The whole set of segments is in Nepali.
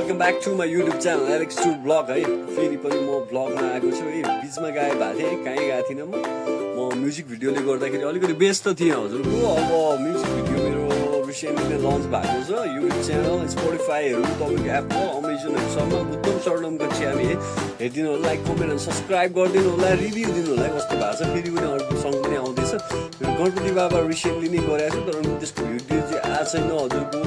Welcome back to my YouTube channel Alex to blog है। फेरि पनि म ब्लगमा आएको छु है। बिचमा गायब भएको थिएँ, कहीँ गएको थिइनँ म म्युजिक भिडियोले गर्दाखेरि अलिकति व्यस्त थिएँ हजुरको। अब म्युजिक भिडियो मेरो रिसेन्टली नै लन्च भएको छ। युट्युब च्यानल, स्पोटिफाईहरू, तपाईँको एप्पल, अमेजनहरू सबमा उत्तम स्वर्णमको चियामी है। हेरिदिनु होला, लाइक, कमेन्ट अनि सब्सक्राइब गरिदिनु होला, रिभ्यू दिनु होला कस्तो भएको छ। फेरि पनि अर्को सङ्ग पनि आउँदैछ। गणपति बाबा रिसेन्टली नै गरेको छु, तर त्यसको भिडियो चाहिँ आएको छैन हजुरको।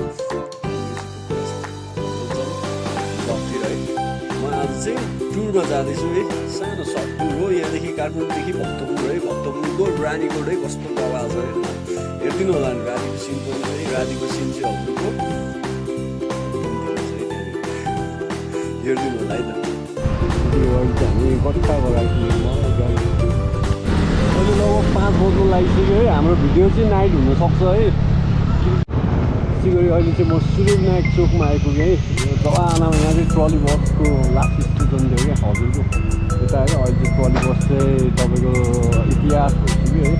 टुरमा जाँदैछु है, सानो सर्ट टुर हो। यहाँदेखि काठमाडौँदेखि भक्तपुर रानीकोट है, कस्तो जग्गा छ हेरिदिनु होला नि। रातिको सिन पनि है, रातिको सिन चाहिँ हजुरको हेरिदिनु होला है त। हामी कति टाढो राखिदिनु अहिले लगभग 5 बज्नु लागिसक्यो है। हाम्रो भिडियो चाहिँ नाइट हुनसक्छ है। अहिले चाहिँ म सूर्यविनायक चोकमा आइपुगेँ है। जवानामा यहाँ चाहिँ ट्रली बसको लास्ट स्टेसन थियो क्या हजुरको यता है। अहिले चाहिँ ट्रली बस चाहिँ तपाईँको इतिहास भइसक्यो है।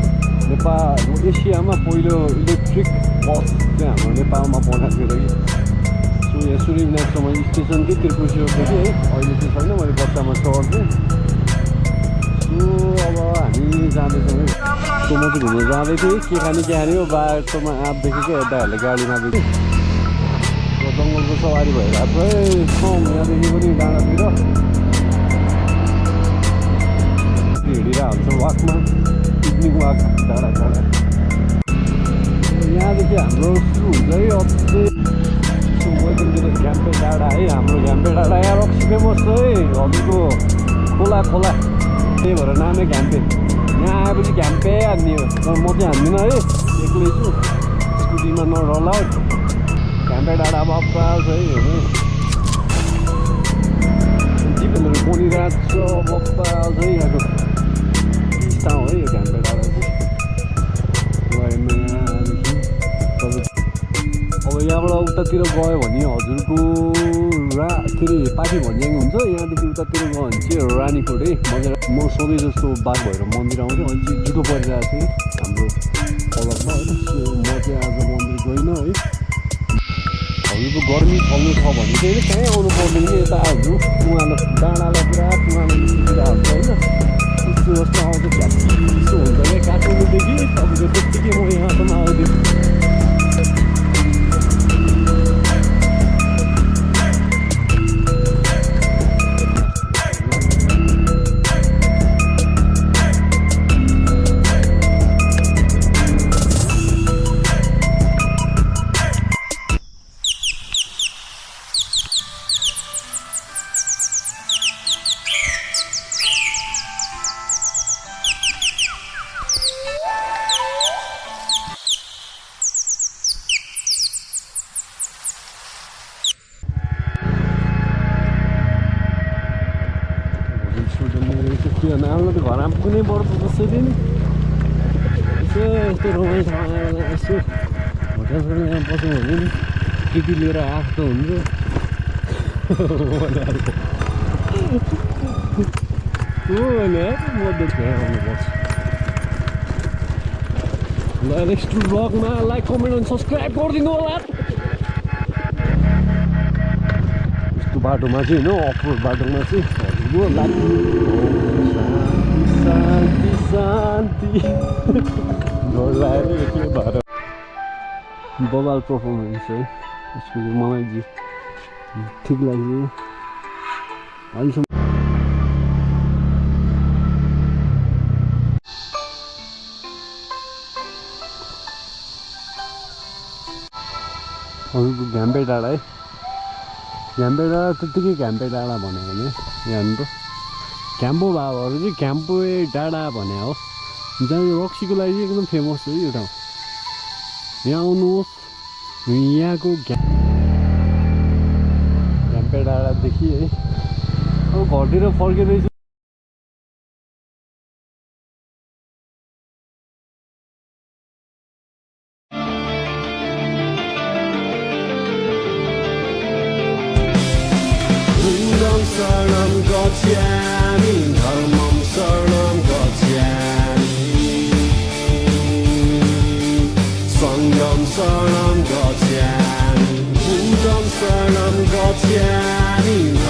नेपाल एसियामा पहिलो इलेक्ट्रिक बस चाहिँ हाम्रो नेपालमा बनाएको थियो कि। सो यहाँ सूर्यविनायकसम्म स्टेसन थियो त्रिपुरेश्वरदेखि है। अहिले चाहिँ छैन, मैले बच्चामा चढ्थेँ। सो अब हामी जाँदैछौँ है। सो म चाहिँ घुम्न जाँदै थिएँ, के खाने के खाने हो बाटोमा आँपदेखि क्या यताहरूले गाडीमा बेच्यो। जङ्गलको सवारी भइरहेको छ है। यहाँदेखि पनि डाँडातिर हिँडिरहेको हुन्छ वाकमा, पिकनिक वाक डाँडा यहाँदेखि हाम्रो सुरु हुन्छ है। अझै घ्याम्पे डाँडा है, हाम्रो घ्याम्पे डाँडा यहाँ रक्सी फेमस छ है हजुरको। खोला त्यही भएर नामै घ्याम्पे। यहाँ आएपछि घ्याम्पे हान्ने हो, तर म चाहिँ हान्दिनँ है, एक्लै छु स्कुटीमा नडरला। घ्याम्पे डाँडा बप्पा छ है हेर्नु, जीवनहरू बनिरहेको छ बप्पा छ है। यहाँको ठाउँ है यो घ्याम्पे डाँडा चाहिँ। अब यहाँबाट उतातिर गयो भने हजुरको के अरे पाखी भन्ज्याङ हुन्छ। यहाँदेखि उतातिर गयो भने चाहिँ रानीकोट है। म सधैँ जस्तो बाघ भएर मन्दिर आउँथेँ, अहिले चाहिँ जुटो परिरहेको थियो हाम्रो पलकमा होइन। सो म चाहिँ आज मन्दिर गइनँ है। हजुरको गर्मी चल्नु छ भने चाहिँ कहीँ आउनु पर्दैन कि यता हजुर उहाँले डाँडालाई पुरा पुरानो निस्किरहेको हुन्छ होइन। त्यस्तो जस्तो आउँछ चिसो हुन्छ क्या काठमाडौँदेखि तपाईँको त्यत्तिकै म यहाँसम्म आउँदैछु। आउनु त घर आम कुनै पर्छ जसरी नि यसो यस्तो रमाइलो ठाउँमा यसो होटलसँग यहाँ बस्नु भने नि केटी लिएर आएको त हुन्छ। हो भने म त आउनुपर्छ। ल नेक्स्ट ब्लगमा लाइक कमेन्ट अनि सब्सक्राइब गरिदिनु होला। यस्तो बाटोमा चाहिँ होइन अफरोड बाटोमा चाहिँ हजुरको लाइक शान्ति घरलाई एक्लै भएर बबाल पर्फर्मेन्स है यसको चाहिँ मलाई चाहिँ ठिक लाग्यो अहिलेसम्म। हजुरको घ्याम्पे डाँडा है। घ्याम्पे डाँडा त्यत्तिकै घ्याम्पे डाँडा भन्यो भने यहाँ त क्याम्पो बाबाहरू चाहिँ क्याम्पे डाँडा भने हो। जहाँ रक्सीको लागि चाहिँ एकदम फेमस हो यो ठाउँ। यहाँ आउनुहोस्, यहाँको घ्याम्पे डाँडादेखि है। अब घरतिर फर्किँदैछु। शरणं गच्छामि धर्मं शरणं गच्छामि सङ्घं शरणं गच्छामि बुद्धं शरणं गच्छामि हामी